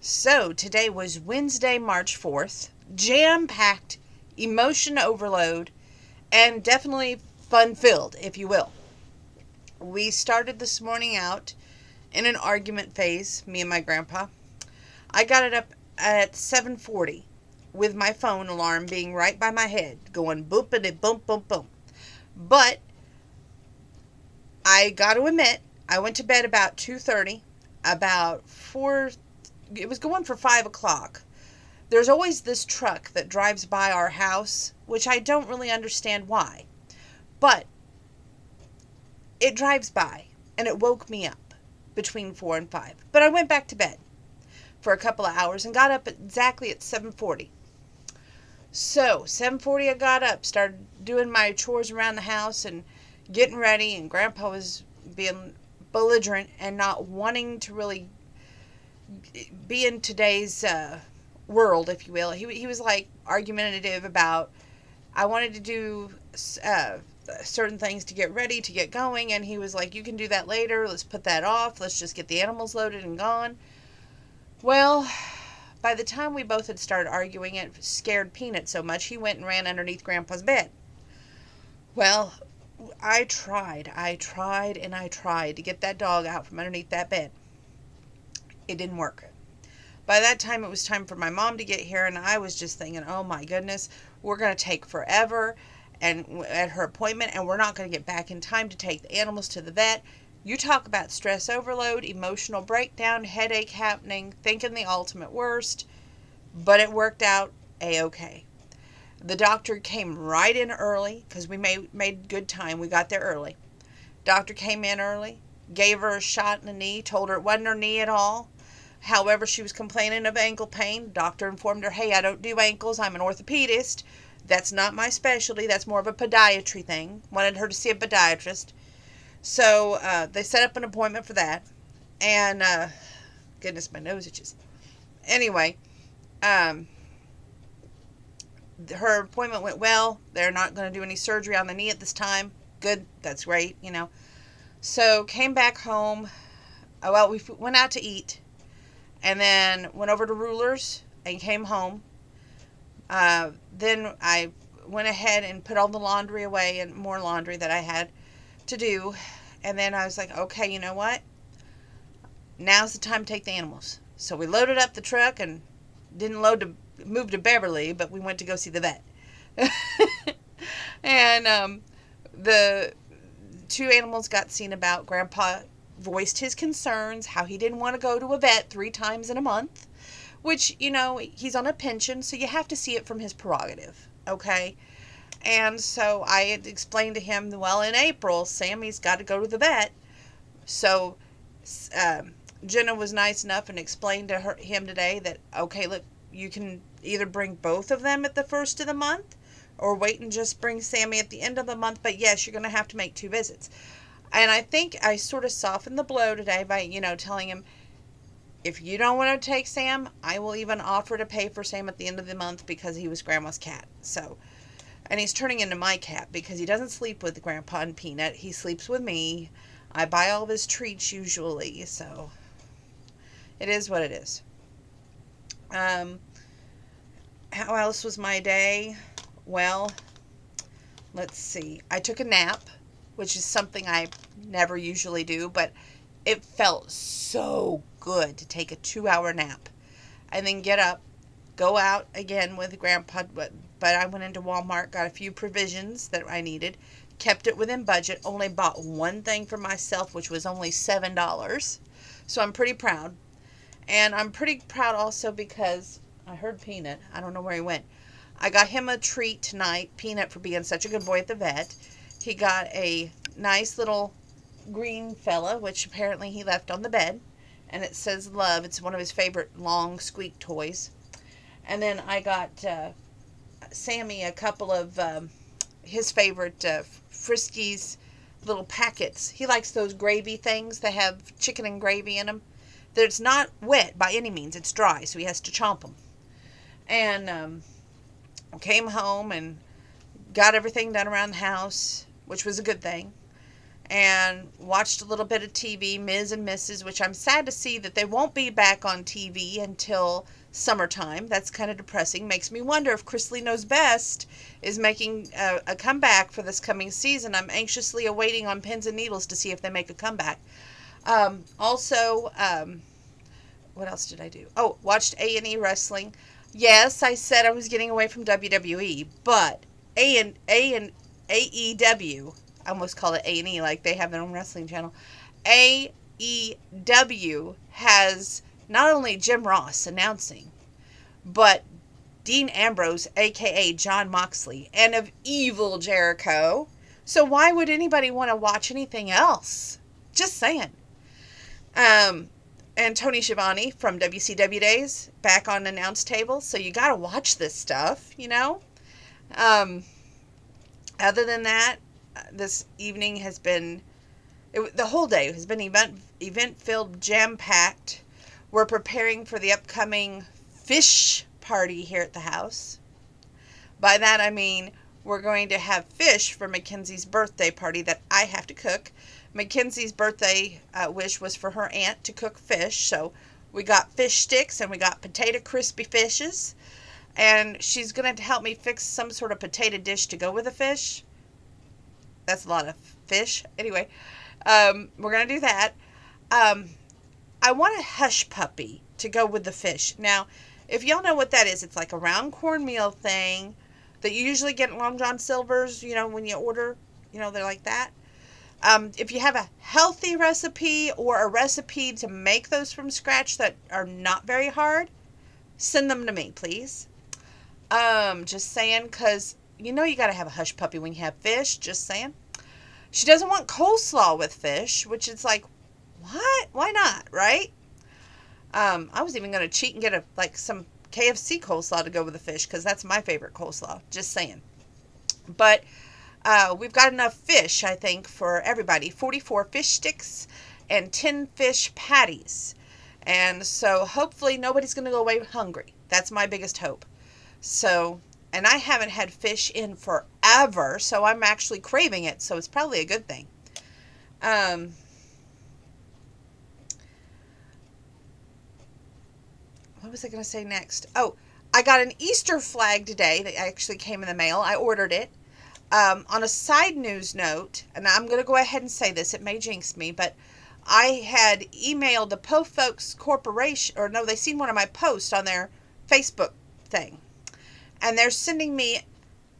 So today was Wednesday, March 4th. Jam packed, emotion overload, and definitely fun filled, if you will. We started this morning out in an argument phase, me and my grandpa. I got it up at 7:40 with my phone alarm being right by my head, going boopity boom boom boom. But I got to admit, I went to bed about 2:30. About 4, it was going for 5 o'clock. There's always this truck that drives by our house, which I don't really understand why. But it drives by, and it woke me up between 4 and 5. But I went back to bed for a couple of hours and got up exactly at 7:40. So, 7:40 I got up, started doing my chores around the house and getting ready, and Grandpa was being belligerent and not wanting to really be in today's world, if you will. He was like argumentative about I wanted to do uh, certain things to get ready, to get going, and he was like, you can do that later. Let's put that off. Let's just get the animals loaded and gone. Well, by the time we both had started arguing, it scared Peanut so much he went and ran underneath Grandpa's bed. Well, I tried, and I tried to get that dog out from underneath that bed. It didn't work. By that time, it was time for my mom to get here, and I was just thinking, oh my goodness, we're going to take forever and at her appointment, and we're not going to get back in time to take the animals to the vet. You talk about stress overload, emotional breakdown, headache happening, thinking the ultimate worst, but it worked out a-okay. The doctor came right in early because we made good time. We got there early. Doctor came in early, gave her a shot in the knee, told her it wasn't her knee at all. However, she was complaining of ankle pain. Doctor informed her, hey, I don't do ankles. I'm an orthopedist. That's not my specialty. That's more of a podiatry thing. Wanted her to see a podiatrist. So they set up an appointment for that. And, goodness, my nose itches. Anyway, her appointment went well. They're not going to do any surgery on the knee at this time. Good. That's great, So came back home. Well, we went out to eat. And then went over to Rulers and came home. Then I went ahead and put all the laundry away and more laundry that I had to do. And then I was like, okay, you know what? Now's the time to take the animals. So we loaded up the truck and didn't move to Beverly, but we went to go see the vet. And the two animals got seen about. Grandpa voiced his concerns, how he didn't want to go to a vet 3 times in a month, which, he's on a pension, so you have to see it from his prerogative, okay? And so I had explained to him, well, in April, Sammy's got to go to the vet. So Jenna was nice enough and explained to him today that, okay, look, you can either bring both of them at the first of the month or wait and just bring Sammy at the end of the month, but yes, you're going to have to make 2 visits. And I think I sort of softened the blow today by, telling him, if you don't want to take Sam, I will even offer to pay for Sam at the end of the month because he was Grandma's cat. So, and he's turning into my cat because he doesn't sleep with Grandpa and Peanut. He sleeps with me. I buy all of his treats usually, so it is what it is. How else was my day? Well, let's see. I took a nap, which is something I never usually do, but it felt so good to take a 2-hour nap and then get up, go out again with Grandpa. But I went into Walmart, got a few provisions that I needed, kept it within budget, only bought one thing for myself, which was only $7. So I'm pretty proud. And I'm pretty proud also because I heard Peanut. I don't know where he went. I got him a treat tonight, Peanut, for being such a good boy at the vet. He got a nice little green fella, which apparently he left on the bed. And it says love. It's one of his favorite long squeak toys. And then I got Sammy a couple of his favorite Friskies little packets. He likes those gravy things that have chicken and gravy in them. It's not wet by any means. It's dry, so he has to chomp them. And came home and got everything done around the house, which was a good thing. and watched a little bit of TV, Ms. and Mrs., which I'm sad to see that they won't be back on TV until summertime. That's kind of depressing. Makes me wonder if Chrisley Knows Best is making a comeback for this coming season. I'm anxiously awaiting on pins and needles to see if they make a comeback. Also, what else did I do? Oh, watched A&E Wrestling. Yes, I said I was getting away from WWE, but AEW, I almost call it A&E like they have their own wrestling channel. AEW has not only Jim Ross announcing, but Dean Ambrose, aka Jon Moxley, and of Evil Jericho. So why would anybody want to watch anything else? Just saying. And Tony Schiavone from WCW days back on announce table. So you got to watch this stuff, you know. Other than that, this evening has been, the whole day has been event filled, jam packed. We're preparing for the upcoming fish party here at the house. By that I mean we're going to have fish for Mackenzie's birthday party that I have to cook. Mackenzie's birthday wish was for her aunt to cook fish, so we got fish sticks and we got potato crispy fishes, and she's going to help me fix some sort of potato dish to go with the fish. That's a lot of fish. Anyway, we're going to do that. I want a hush puppy to go with the fish. Now, if y'all know what that is, it's like a round cornmeal thing that you usually get at Long John Silver's, you know, when you order, you know, they're like that. If you have a healthy recipe or a recipe to make those from scratch that are not very hard, send them to me, please. Just saying, because you know you got to have a hush puppy when you have fish. Just saying. She doesn't want coleslaw with fish, which is like, what? Why not, right? I was even going to cheat and get some KFC coleslaw to go with the fish, because that's my favorite coleslaw. Just saying. But we've got enough fish, I think, for everybody. 44 fish sticks and 10 fish patties. And so hopefully nobody's going to go away hungry. That's my biggest hope. So, and I haven't had fish in forever, so I'm actually craving it. So it's probably a good thing. What was I going to say next? Oh, I got an Easter flag today that actually came in the mail. I ordered it. On a side news note, and I'm going to go ahead and say this, it may jinx me, but I had emailed the Po Folks Corporation, or no, they seen one of my posts on their Facebook thing, and they're sending me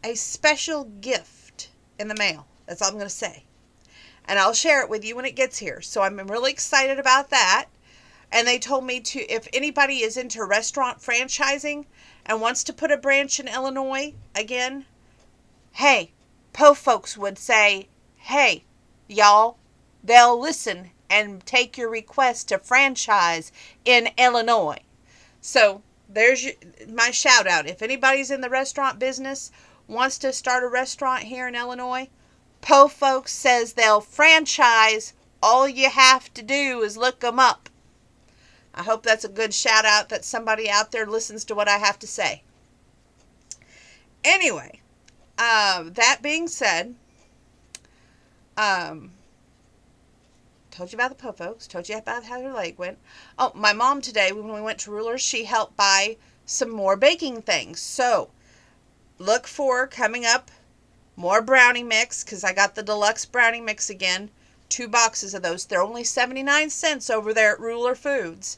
a special gift in the mail. That's all I'm going to say. And I'll share it with you when it gets here. So I'm really excited about that. And they told me to, if anybody is into restaurant franchising and wants to put a branch in Illinois again, hey, Po Folks would say, hey, y'all, they'll listen and take your request to franchise in Illinois. So there's my shout out. If anybody's in the restaurant business, wants to start a restaurant here in Illinois, Po Folks says they'll franchise. All you have to do is look them up. I hope that's a good shout out, that somebody out there listens to what I have to say. Anyway, that being said, told you about the Po Folks, told you about how their leg went. Oh, my mom today, when we went to Rulers, she helped buy some more baking things. So, look for, coming up, more brownie mix, because I got the deluxe brownie mix again. 2 boxes of those. They're only 79 cents over there at Ruler Foods.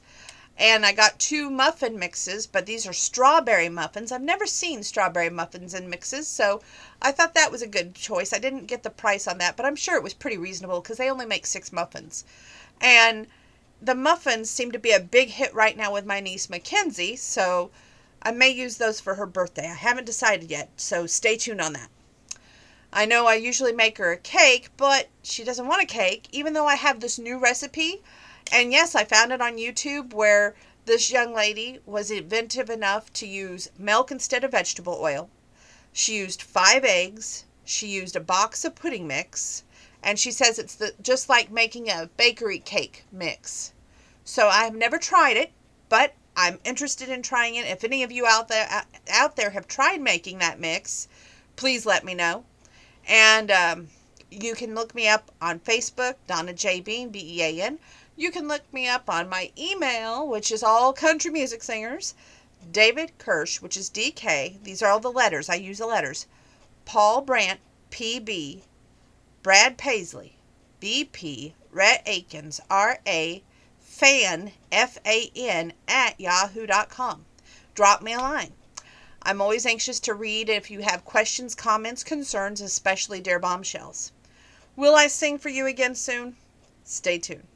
And I got 2 muffin mixes, but these are strawberry muffins. I've never seen strawberry muffins in mixes, so I thought that was a good choice. I didn't get the price on that, but I'm sure it was pretty reasonable because they only make 6 muffins. And the muffins seem to be a big hit right now with my niece Mackenzie, so I may use those for her birthday. I haven't decided yet, so stay tuned on that. I know I usually make her a cake, but she doesn't want a cake, even though I have this new recipe. And yes, I found it on YouTube where this young lady was inventive enough to use milk instead of vegetable oil. She used 5 eggs. She used a box of pudding mix. And she says it's just like making a bakery cake mix. So I have never tried it, but I'm interested in trying it. If any of you out there have tried making that mix, please let me know. And You can look me up on Facebook, Donna J. Bean, Bean. You can look me up on my email, which is all country music singers. David Kirsch, which is DK. These are all the letters. I use the letters. Paul Brandt, PB. Brad Paisley, BP. Rhett Akins, RA. Fan, FAN, at yahoo.com. Drop me a line. I'm always anxious to read if you have questions, comments, concerns, especially Dear Bombshells. Will I sing for you again soon? Stay tuned.